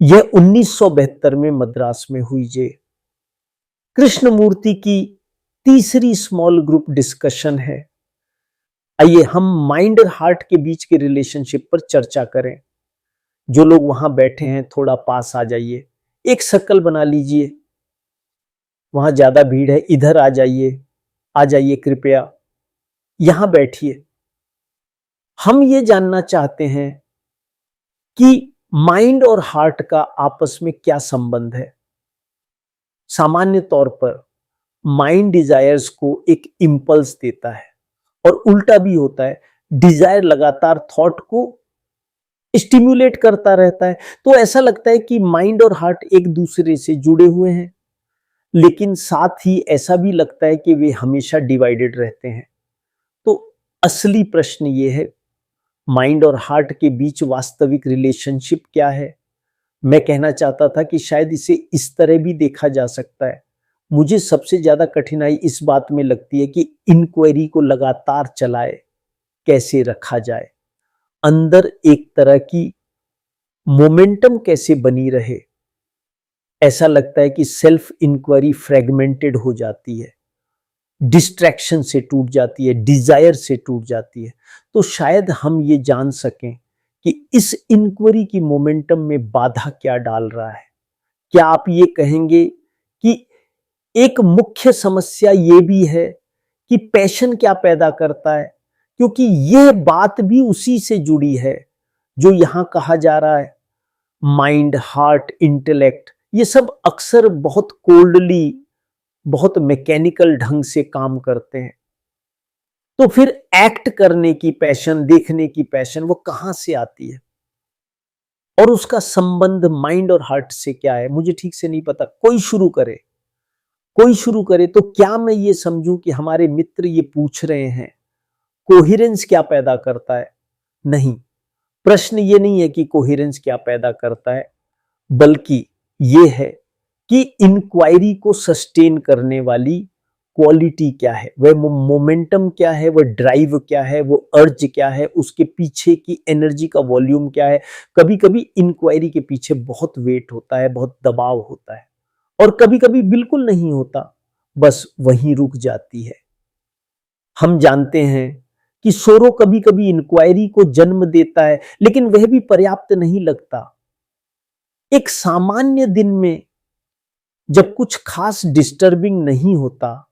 यह 1972 में मद्रास में हुई जे कृष्णमूर्ति की तीसरी स्मॉल ग्रुप डिस्कशन है। आइए हम माइंड और हार्ट के बीच के रिलेशनशिप पर चर्चा करें। जो लोग वहां बैठे हैं थोड़ा पास आ जाइए, एक सर्कल बना लीजिए। वहां ज्यादा भीड़ है, इधर आ जाइए कृपया, यहां बैठिए। हम ये जानना चाहते हैं कि माइंड और हार्ट का आपस में क्या संबंध है। सामान्य तौर पर माइंड डिजायर्स को एक इंपल्स देता है और उल्टा भी होता है। डिजायर लगातार थॉट को स्टिम्युलेट करता रहता है। तो ऐसा लगता है कि माइंड और हार्ट एक दूसरे से जुड़े हुए हैं, लेकिन साथ ही ऐसा भी लगता है कि वे हमेशा डिवाइडेड रहते हैं। तो असली प्रश्न ये है, माइंड और हार्ट के बीच वास्तविक रिलेशनशिप क्या है। मैं कहना चाहता था कि शायद इसे इस तरह भी देखा जा सकता है। मुझे सबसे ज्यादा कठिनाई इस बात में लगती है कि इंक्वायरी को लगातार चलाए कैसे रखा जाए, अंदर एक तरह की मोमेंटम कैसे बनी रहे। ऐसा लगता है कि सेल्फ इंक्वायरी फ्रेगमेंटेड हो जाती है, डिस्ट्रैक्शन से टूट जाती है, डिजायर से टूट जाती है। तो शायद हम ये जान सकें कि इस इंक्वायरी की मोमेंटम में बाधा क्या डाल रहा है। क्या आप ये कहेंगे कि एक मुख्य समस्या ये भी है कि पैशन क्या पैदा करता है, क्योंकि यह बात भी उसी से जुड़ी है जो यहां कहा जा रहा है। माइंड, हार्ट, इंटेलेक्ट, ये सब अक्सर बहुत कोल्डली, बहुत मैकेनिकल ढंग से काम करते हैं। तो फिर एक्ट करने की पैशन, देखने की पैशन, वो कहां से आती है और उसका संबंध माइंड और हार्ट से क्या है, मुझे ठीक से नहीं पता। कोई शुरू करे तो क्या मैं ये समझूं कि हमारे मित्र ये पूछ रहे हैं कोहेरेंस क्या पैदा करता है। नहीं, प्रश्न ये नहीं है कि कोहेरेंस क्या पैदा करता है, बल्कि ये है कि इंक्वायरी को सस्टेन करने वाली क्वालिटी क्या है, वह मोमेंटम क्या है, वह ड्राइव क्या है, वो अर्ज क्या है, उसके पीछे की एनर्जी का वॉल्यूम क्या है। कभी कभी इंक्वायरी के पीछे बहुत वेट होता है, बहुत दबाव होता है, और कभी कभी बिल्कुल नहीं होता, बस वहीं रुक जाती है। हम जानते हैं कि सोरो कभी कभी इंक्वायरी को जन्म देता है, लेकिन वह भी पर्याप्त नहीं लगता। एक सामान्य दिन में जब कुछ खास डिस्टर्बिंग नहीं होता,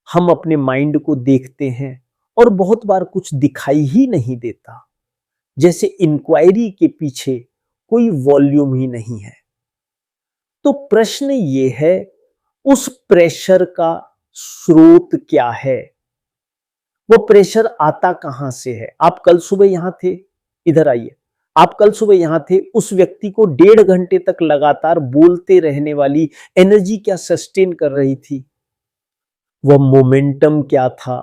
हम अपने माइंड को देखते हैं और बहुत बार कुछ दिखाई ही नहीं देता, जैसे इंक्वायरी के पीछे कोई वॉल्यूम ही नहीं है। तो प्रश्न ये है, उस प्रेशर का स्रोत क्या है, वो प्रेशर आता कहां से है। आप कल सुबह यहां थे, इधर आइए। आप कल सुबह यहां थे, उस व्यक्ति को 1.5 घंटे तक लगातार बोलते रहने वाली एनर्जी क्या सस्टेन कर रही थी, वह मोमेंटम क्या था।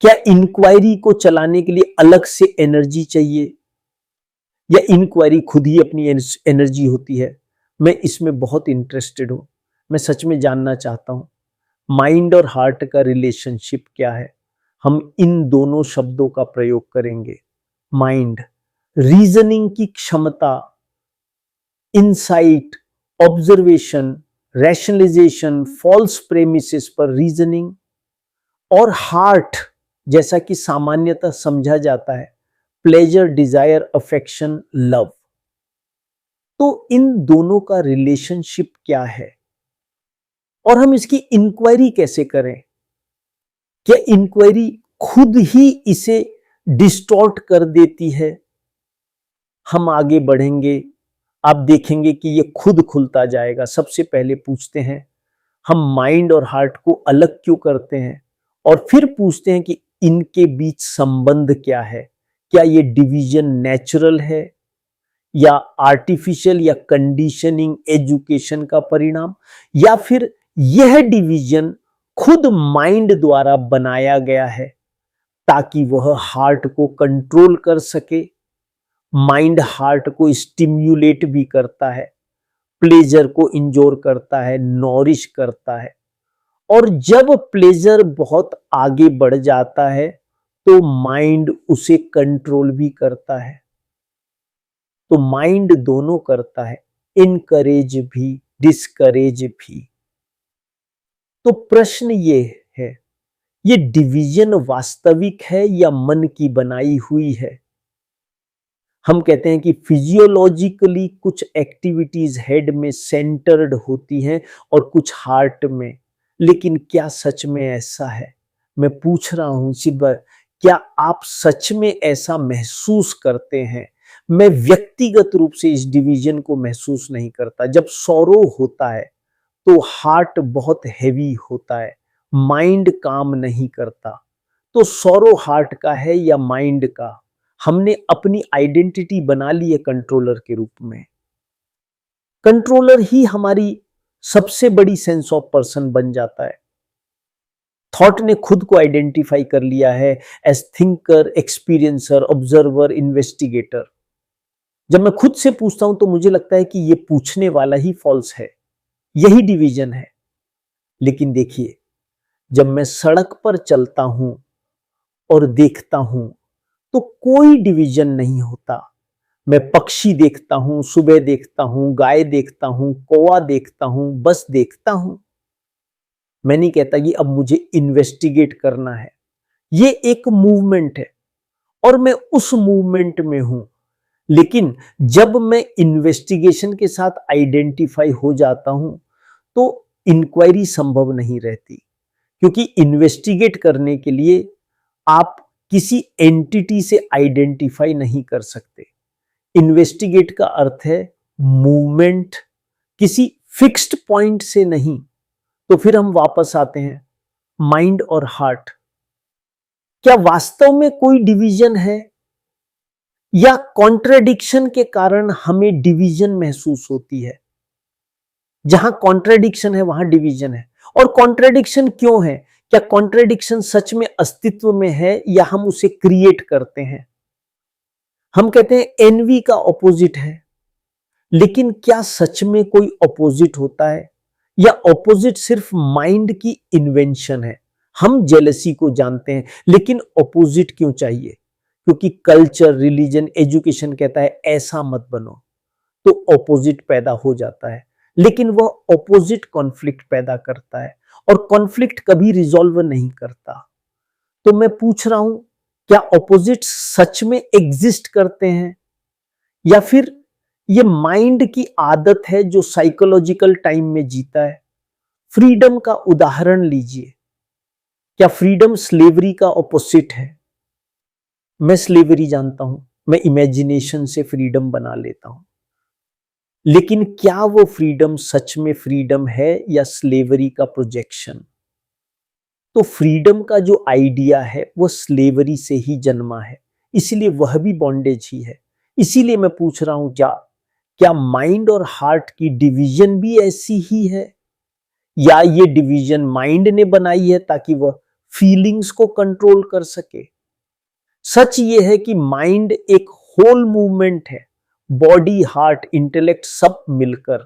क्या इंक्वायरी को चलाने के लिए अलग से एनर्जी चाहिए, या इंक्वायरी खुद ही अपनी एनर्जी होती है। मैं इसमें बहुत इंटरेस्टेड हूं, मैं सच में जानना चाहता हूं माइंड और हार्ट का रिलेशनशिप क्या है। हम इन दोनों शब्दों का प्रयोग करेंगे। माइंड, रीजनिंग की क्षमता, insight, observation, rationalization, false premises पर रीजनिंग। और हार्ट, जैसा कि सामान्यतः समझा जाता है, प्लेजर, डिजायर, अफेक्शन, लव। तो इन दोनों का रिलेशनशिप क्या है और हम इसकी इंक्वायरी कैसे करें। क्या इंक्वायरी खुद ही इसे डिस्टॉर्ट कर देती है। हम आगे बढ़ेंगे, आप देखेंगे कि ये खुद खुलता जाएगा। सबसे पहले पूछते हैं हम माइंड और हार्ट को अलग क्यों करते हैं, और फिर पूछते हैं कि इनके बीच संबंध क्या है। क्या ये डिवीजन नेचुरल है या आर्टिफिशियल या कंडीशनिंग एजुकेशन का परिणाम, या फिर यह डिवीजन खुद माइंड द्वारा बनाया गया है ताकि वह हार्ट को कंट्रोल कर सके। माइंड हार्ट को स्टिम्युलेट भी करता है, प्लेजर को इंजोर करता है, नॉरिश करता है, और जब प्लेजर बहुत आगे बढ़ जाता है तो माइंड उसे कंट्रोल भी करता है। तो माइंड दोनों करता है, इनकरेज भी डिस्करेज भी। तो प्रश्न ये है, ये डिवीजन वास्तविक है या मन की बनाई हुई है? हम कहते हैं कि फिजियोलॉजिकली कुछ एक्टिविटीज हेड में सेंटर्ड होती हैं और कुछ हार्ट में, लेकिन क्या सच में ऐसा है? मैं पूछ रहा हूं शिवा, क्या आप सच में ऐसा महसूस करते हैं? मैं व्यक्तिगत रूप से इस डिवीजन को महसूस नहीं करता। जब सौरो होता है तो हार्ट बहुत हैवी होता है, माइंड काम नहीं करता। तो सौरो हार्ट का है या माइंड का? हमने अपनी आइडेंटिटी बना ली है कंट्रोलर के रूप में। कंट्रोलर ही हमारी सबसे बड़ी सेंस ऑफ पर्सन बन जाता है। थॉट ने खुद को आइडेंटिफाई कर लिया है as thinker, experiencer, observer, investigator. जब मैं खुद से पूछता हूं तो मुझे लगता है कि ये पूछने वाला ही फॉल्स है। यही डिवीजन है। लेकिन देखिए, जब मैं सड़क पर चलता हूं और देखता हूं तो कोई डिवीजन नहीं होता। मैं पक्षी देखता हूं, सुबह देखता हूं, गाय देखता हूं, कौवा देखता हूं, बस देखता हूं। मैं नहीं कहता कि अब मुझे इन्वेस्टिगेट करना है। ये एक मूवमेंट है और मैं उस मूवमेंट में हूं। लेकिन जब मैं इन्वेस्टिगेशन के साथ आइडेंटिफाई हो जाता हूं तो इंक्वायरी संभव नहीं रहती, क्योंकि इन्वेस्टिगेट करने के लिए आप किसी एंटिटी से आइडेंटिफाई नहीं कर सकते। इन्वेस्टिगेट का अर्थ है मूवमेंट, किसी फिक्स्ड पॉइंट से नहीं। तो फिर हम वापस आते हैं, माइंड और हार्ट। क्या वास्तव में कोई डिवीजन है या कॉन्ट्रडिक्शन के कारण हमें डिवीजन महसूस होती है? जहां कॉन्ट्रडिक्शन है वहां डिवीजन है। और कॉन्ट्रडिक्शन क्यों है? क्या कॉन्ट्रडिक्शन सच में अस्तित्व में है या हम उसे क्रिएट करते हैं? हम कहते हैं एनवी का ऑपोजिट है, लेकिन क्या सच में कोई ऑपोजिट होता है या ऑपोजिट सिर्फ माइंड की इन्वेंशन है? हम जेलसी को जानते हैं, लेकिन ऑपोजिट क्यों चाहिए? क्योंकि कल्चर, रिलीजन, एजुकेशन कहता है ऐसा मत बनो, तो ऑपोजिट पैदा हो जाता है। लेकिन वह ऑपोजिट कॉन्फ्लिक्ट पैदा करता है और कॉन्फ्लिक्ट कभी रिजॉल्व नहीं करता। तो मैं पूछ रहा हूं, क्या ऑपोजिट सच में एग्जिस्ट करते हैं या फिर ये माइंड की आदत है जो साइकोलॉजिकल टाइम में जीता है? फ्रीडम का उदाहरण लीजिए। क्या फ्रीडम स्लेवरी का ऑपोजिट है? मैं स्लेवरी जानता हूं, मैं इमेजिनेशन से फ्रीडम बना लेता हूं, लेकिन क्या वो फ्रीडम सच में फ्रीडम है या स्लेवरी का प्रोजेक्शन? तो फ्रीडम का जो आइडिया है वो स्लेवरी से ही जन्मा है, इसलिए वह भी बॉन्डेज ही है। इसीलिए मैं पूछ रहा हूं, क्या माइंड और हार्ट की डिवीजन भी ऐसी ही है, या ये डिवीजन माइंड ने बनाई है ताकि वह फीलिंग्स को कंट्रोल कर सके? सच ये है कि माइंड एक होल मूवमेंट है, बॉडी, हार्ट, इंटेलेक्ट सब मिलकर।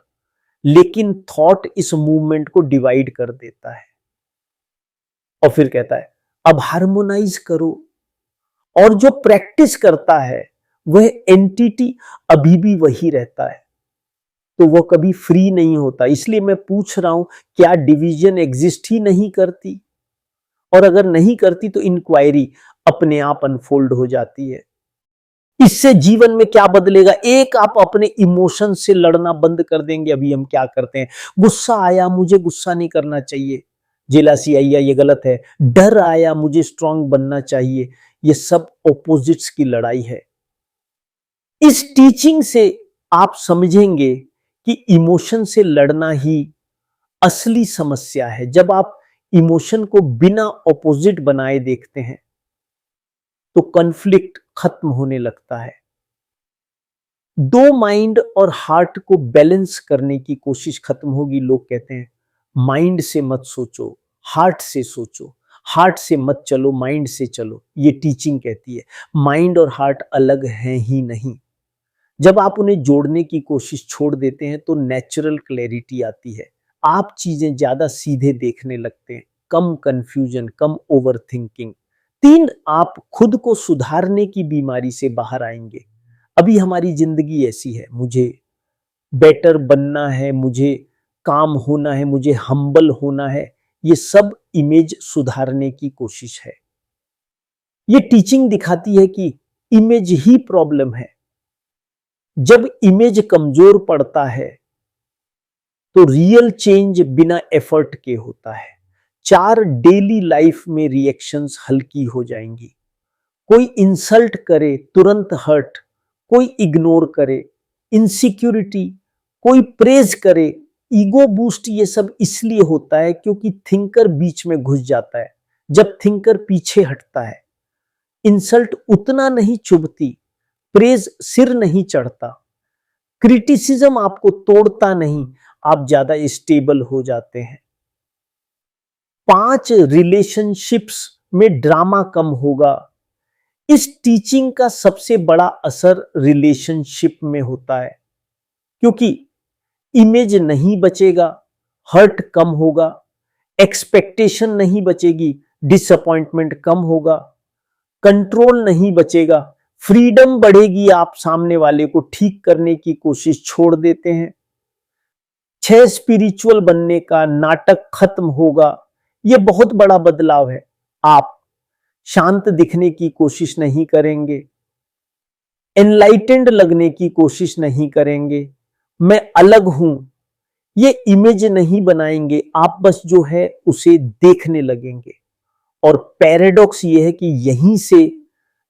लेकिन थॉट इस मूवमेंट को डिवाइड कर देता है और फिर कहता है अब हार्मोनाइज करो। और जो प्रैक्टिस करता है वह एंटिटी अभी भी वही रहता है, तो वो कभी फ्री नहीं होता। इसलिए मैं पूछ रहा हूं, क्या डिवीजन एग्जिस्ट ही नहीं करती? और अगर नहीं करती तो इंक्वायरी अपने आप अनफोल्ड हो जाती है। इससे जीवन में क्या बदलेगा? एक, आप अपने इमोशन से लड़ना बंद कर देंगे। अभी हम क्या करते हैं, गुस्सा आया, मुझे गुस्सा नहीं करना चाहिए, जेलसी आई, ये गलत है। डर आया, मुझे स्ट्रांग बनना चाहिए। ये सब ऑपोजिट्स की लड़ाई है। इस टीचिंग से आप समझेंगे कि इमोशन से लड़ना ही असली समस्या है। जब आप इमोशन को बिना ऑपोजिट बनाए देखते हैं तो कॉन्फ्लिक्ट खत्म होने लगता है। दो माइंड और हार्ट को बैलेंस करने की कोशिश खत्म होगी। लोग कहते हैं माइंड से मत सोचो, हार्ट से सोचो, हार्ट से मत चलो, माइंड से चलो। ये टीचिंग कहती है माइंड और हार्ट अलग हैं ही नहीं। जब आप उन्हें जोड़ने की कोशिश छोड़ देते हैं तो नेचुरल क्लैरिटी आती है। आप चीजें ज्यादा सीधे देखने लगते हैं, कम कंफ्यूजन, कम ओवर थिंकिंग। तीन, आप खुद को सुधारने की बीमारी से बाहर आएंगे। अभी हमारी जिंदगी ऐसी है, मुझे बेटर बनना है, मुझे काम होना है, मुझे हम्बल होना है, ये सब इमेज सुधारने की कोशिश है। ये टीचिंग दिखाती है कि इमेज ही प्रॉब्लम है। जब इमेज कमजोर पड़ता है तो रियल चेंज बिना एफर्ट के होता है। 4 डेली लाइफ में रिएक्शंस हल्की हो जाएंगी। कोई इंसल्ट करे तुरंत हर्ट, कोई इग्नोर करे इनसिक्योरिटी, कोई प्रेज करे ईगो बूस्ट। ये सब इसलिए होता है क्योंकि थिंकर बीच में घुस जाता है। जब थिंकर पीछे हटता है, इंसल्ट उतना नहीं चुभती, प्रेज सिर नहीं चढ़ता, क्रिटिसिज्म आपको तोड़ता नहीं, आप ज्यादा स्टेबल हो जाते हैं। 5 रिलेशनशिप्स में ड्रामा कम होगा। इस टीचिंग का सबसे बड़ा असर रिलेशनशिप में होता है क्योंकि इमेज नहीं बचेगा, हर्ट कम होगा, एक्सपेक्टेशन नहीं बचेगी, डिसअपॉइंटमेंट कम होगा, कंट्रोल नहीं बचेगा, फ्रीडम बढ़ेगी। आप सामने वाले को ठीक करने की कोशिश छोड़ देते हैं। 6 स्पिरिचुअल बनने का नाटक खत्म होगा। यह बहुत बड़ा बदलाव है। आप शांत दिखने की कोशिश नहीं करेंगे, एनलाइटेंड लगने की कोशिश नहीं करेंगे, मैं अलग हूं ये इमेज नहीं बनाएंगे। आप बस जो है उसे देखने लगेंगे। और पैराडॉक्स ये है कि यहीं से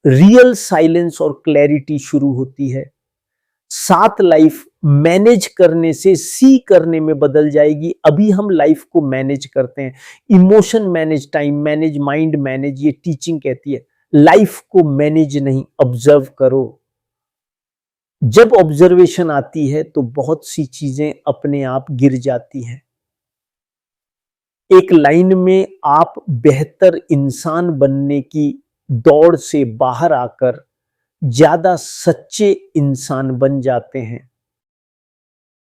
रियल साइलेंस और क्लैरिटी शुरू होती है। 7 लाइफ मैनेज करने से सी करने में बदल जाएगी। अभी हम लाइफ को मैनेज करते हैं, emotion manage, time manage, mind manage. ये टीचिंग कहती है लाइफ को मैनेज नहीं, ऑब्जर्व करो। जब ऑब्जर्वेशन आती है तो बहुत सी चीजें अपने आप गिर जाती हैं। एक लाइन में आप बेहतर इंसान बनने की दौड़ से बाहर आकर ज्यादा सच्चे इंसान बन जाते हैं।